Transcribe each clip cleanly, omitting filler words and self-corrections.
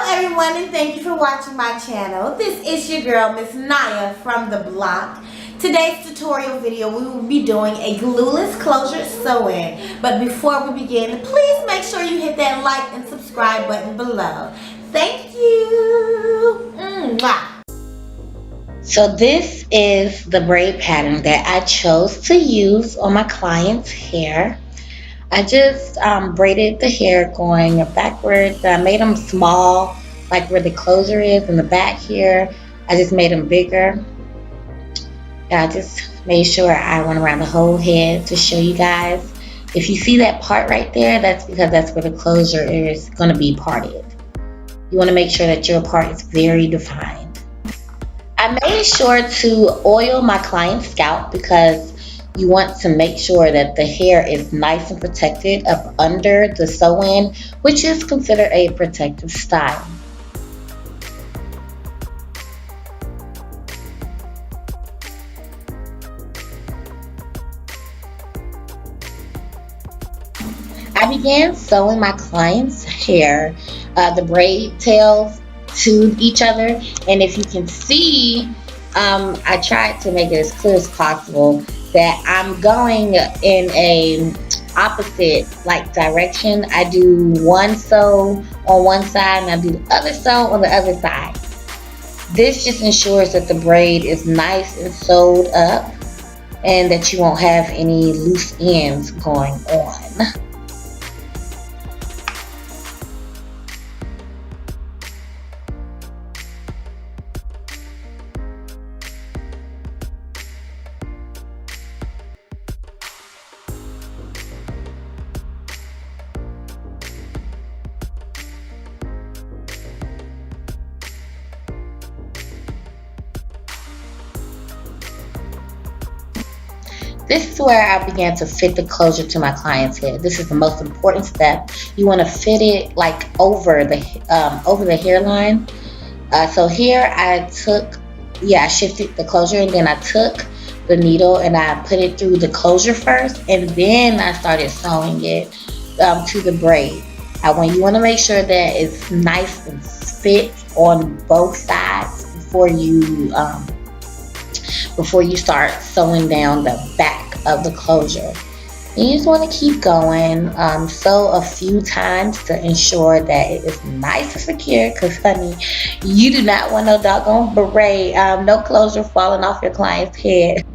Hello everyone, and thank you for watching my channel. This is your girl, Miss Naya from the block. Today's tutorial video, we will be doing a glueless closure sew-in. But before we begin, please make sure you hit that like and subscribe button below. Thank you. Mwah. So this is the braid pattern that I chose to use on my client's hair. I just braided the hair going backwards. I made them small, like where the closure is in the back here. I just made them bigger. I just made sure I went around the whole head to show you guys. If you see that part right there, that's because that's where the closure is going to be parted. You want to make sure that your part is very defined. I made sure to oil my client's scalp because you want to make sure that the hair is nice and protected up under the sew-in, which is considered a protective style. I began sewing my client's hair, the braid tails to each other, and if you can see, I tried to make it as clear as possible that I'm going in a opposite direction. I do one sew on one side and I do the other sew on the other side. This just ensures that the braid is nice and sewed up and that you won't have any loose ends going on. This is where I began to fit the closure to my client's head. This is the most important step. You want to fit it over the hairline. So here I shifted the closure, and then I took the needle and I put it through the closure first, and then I started sewing it to the braid. You want to make sure that it's nice and fit on both sides before you start sewing down the back of the closure. And you just want to keep going, sew a few times to ensure that it is nice and secure, because honey, you do not want no doggone braid, no closure falling off your client's head.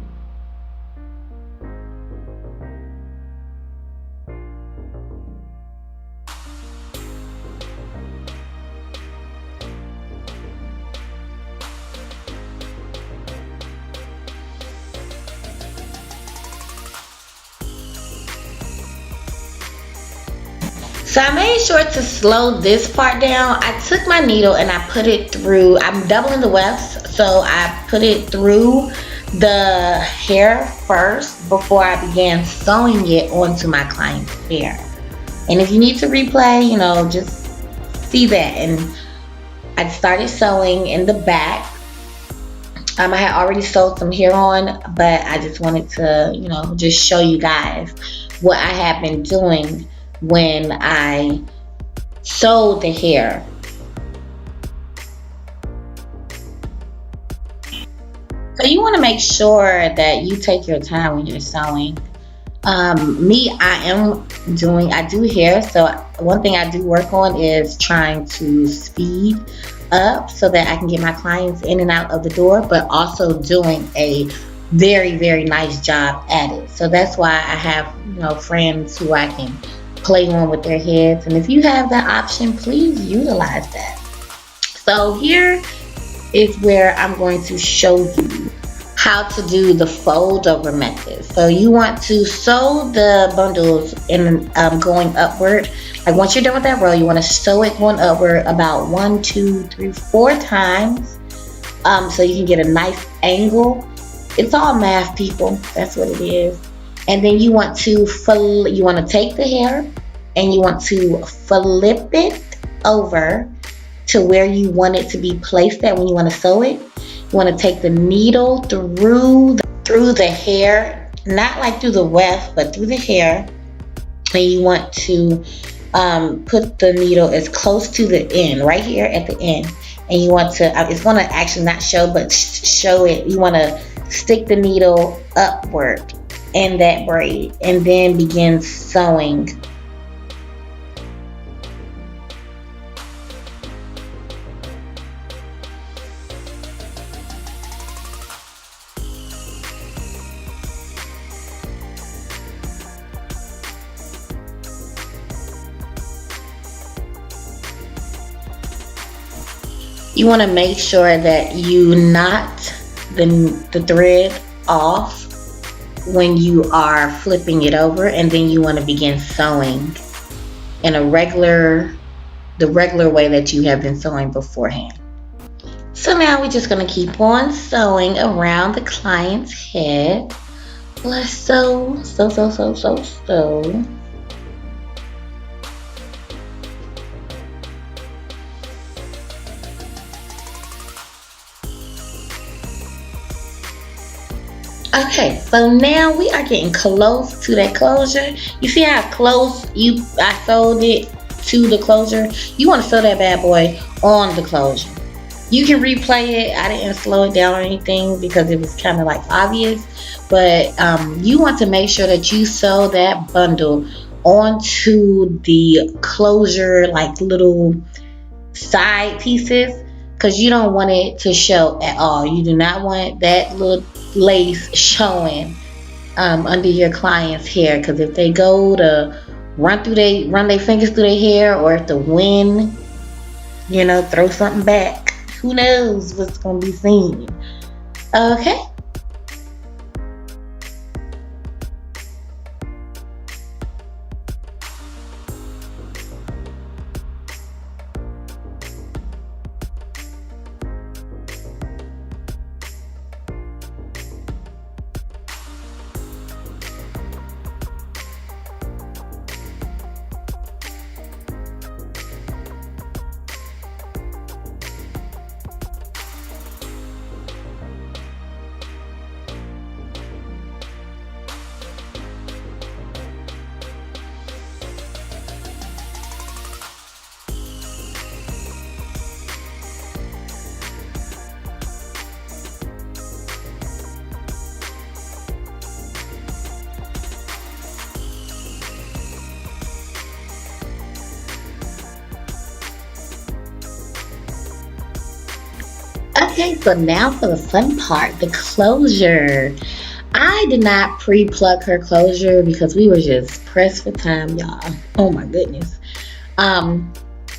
So I made sure to slow this part down. I took my needle and I put it through, I'm doubling the wefts, so I put it through the hair first before I began sewing it onto my client's hair. And if you need to replay, just see that. And I started sewing in the back. I had already sewed some hair on, but I just wanted to, just show you guys what I have been doing when I sewed the hair. So you want to make sure that you take your time when you're sewing. I do hair, so one thing I do work on is trying to speed up so that I can get my clients in and out of the door, but also doing a very, very nice job at it. So that's why I have, friends who I can play on with their heads, and if you have that option, please utilize that. So here is where I'm going to show you how to do the fold over method. So you want to sew the bundles in going upward. Once you're done with that row, you want to sew it going upward about 1, 2, 3, 4 times, so you can get a nice angle. It's all math, people. That's what it is. And then you want to take the hair and you want to flip it over to where you want it to be placed at when you want to sew it. You want to take the needle through the hair, not through the weft, but through the hair. And you want to put the needle as close to the end, right here at the end, and you want to, it's going to actually not show, but show it. You want to stick the needle upward in that braid and then begin sewing. You want to make sure that you knot the thread off when you are flipping it over, and then you want to begin sewing in the regular way that you have been sewing beforehand. So now we're just going to keep on sewing around the client's head. Let's sew. Okay, so now we are getting close to that closure. You see how close I sewed it to the closure? You want to sew that bad boy on the closure. You can replay it. I didn't slow it down or anything because it was kind of like obvious, but you want to make sure that you sew that bundle onto the closure, like little side pieces, because you don't want it to show at all. You do not want that little lace showing under your client's hair, because if they go to run their fingers through their hair, or if the wind, throw something back, who knows what's gonna be seen. Okay. Okay, so now for the fun part, the closure. I did not pre-plug her closure because we were just pressed for time, y'all. Oh my goodness.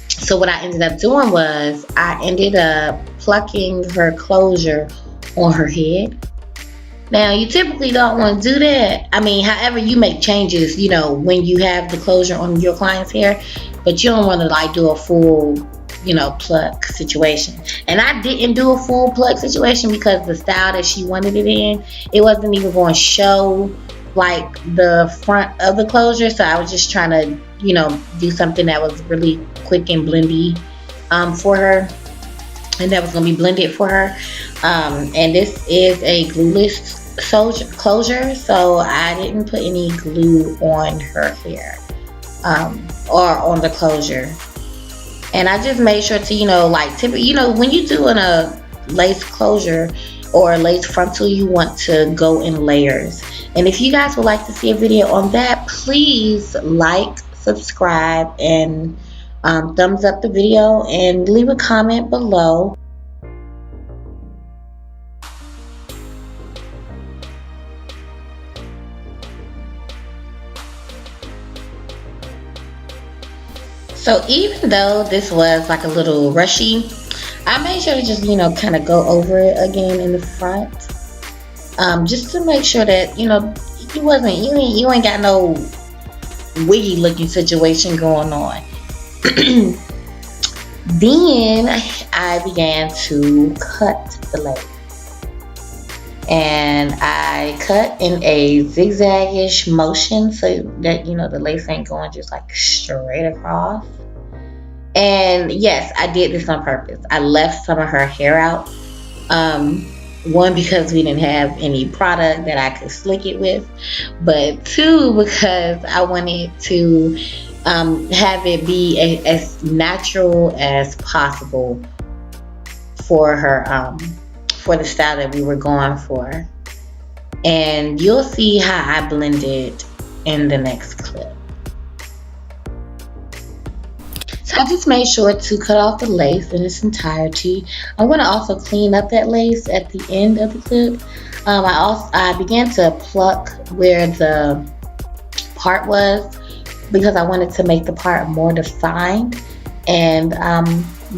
So what I ended up doing was I ended up plucking her closure on her head. Now, you typically don't want to do that. I mean, however, you make changes, when you have the closure on your client's hair, but you don't want to do a full pluck situation. And I didn't do a full pluck situation because the style that she wanted it in, it wasn't even going to show like the front of the closure. So I was just trying to do something that was really quick and blendy for her, and that was going to be blended for her. And this is a glueless closure, so I didn't put any glue on her hair or on the closure. And I just made sure to, when you're doing a lace closure or a lace frontal, you want to go in layers. And if you guys would like to see a video on that, please like, subscribe, and thumbs up the video, and leave a comment below. So even though this was like a little rushy, I made sure to just, kind of go over it again in the front. Just to make sure that, you ain't got no wiggy looking situation going on. Then I began to cut the lace. And I cut in a zigzag-ish motion so that, the lace ain't going just like straight across. And yes, I did this on purpose. I left some of her hair out. One, because we didn't have any product that I could slick it with. But two, because I wanted to have it be as natural as possible for her, for the style that we were going for. And you'll see how I blended in the next clip. So I just made sure to cut off the lace in its entirety. I'm going to also clean up that lace at the end of the clip. I began to pluck where the part was because I wanted to make the part more defined. And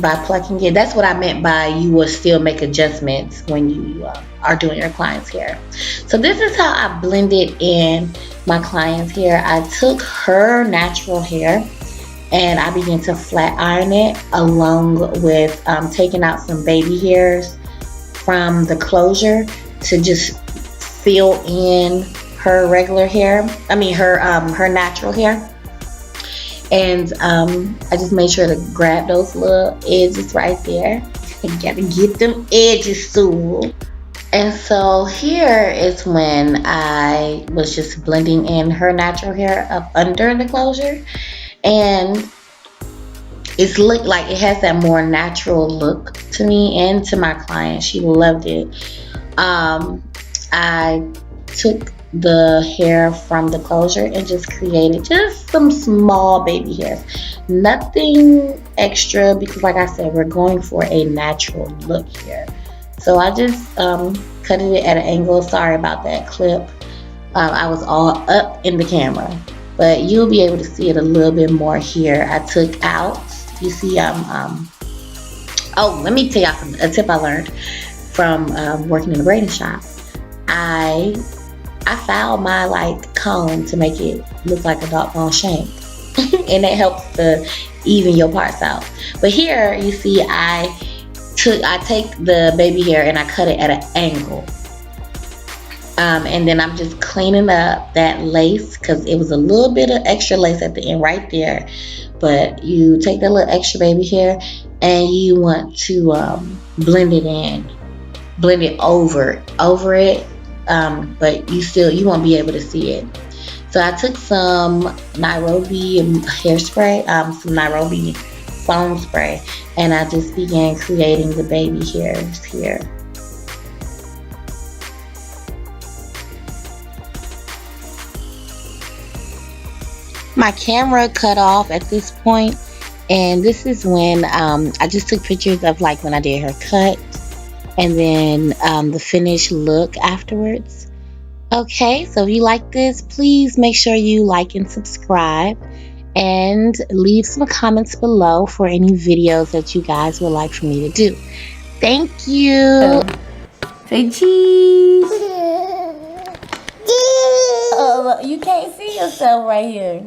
by plucking it, that's what I meant by you will still make adjustments when you are doing your client's hair. So this is how I blended in my client's hair. I took her natural hair and I began to flat iron it along with taking out some baby hairs from the closure to just fill in her regular hair. I mean her natural hair. And I just made sure to grab those little edges right there. You gotta get them edges, Sue. And so here is when I was just blending in her natural hair up under the closure. And it's looked like it has that more natural look to me and to my client. She loved it. I took the hair from the closure and just created just some small baby hairs. Nothing extra because like I said, we're going for a natural look here. So I just cut it at an angle. Sorry about that clip. I was all up in the camera. But you'll be able to see it a little bit more here. I took out, you see, oh, let me tell y'all a tip I learned from working in the braiding shop. I filed my like comb to make it look like a doggone shank. And it helps to even your parts out. But here you see I take the baby hair and I cut it at an angle. And then I'm just cleaning up that lace because it was a little bit of extra lace at the end right there. But you take that little extra baby hair and you want to blend it in, blend it over it, but you won't be able to see it. So I took some Nairobi hairspray, some Nairobi foam spray, and I just began creating the baby hairs here. My camera cut off at this point, and this is when I just took pictures of like when I did her cut and then the finished look afterwards. Okay, so if you like this, please make sure you like and subscribe and leave some comments below for any videos that you guys would like for me to do. Thank you. Say cheese. You can't see yourself right here.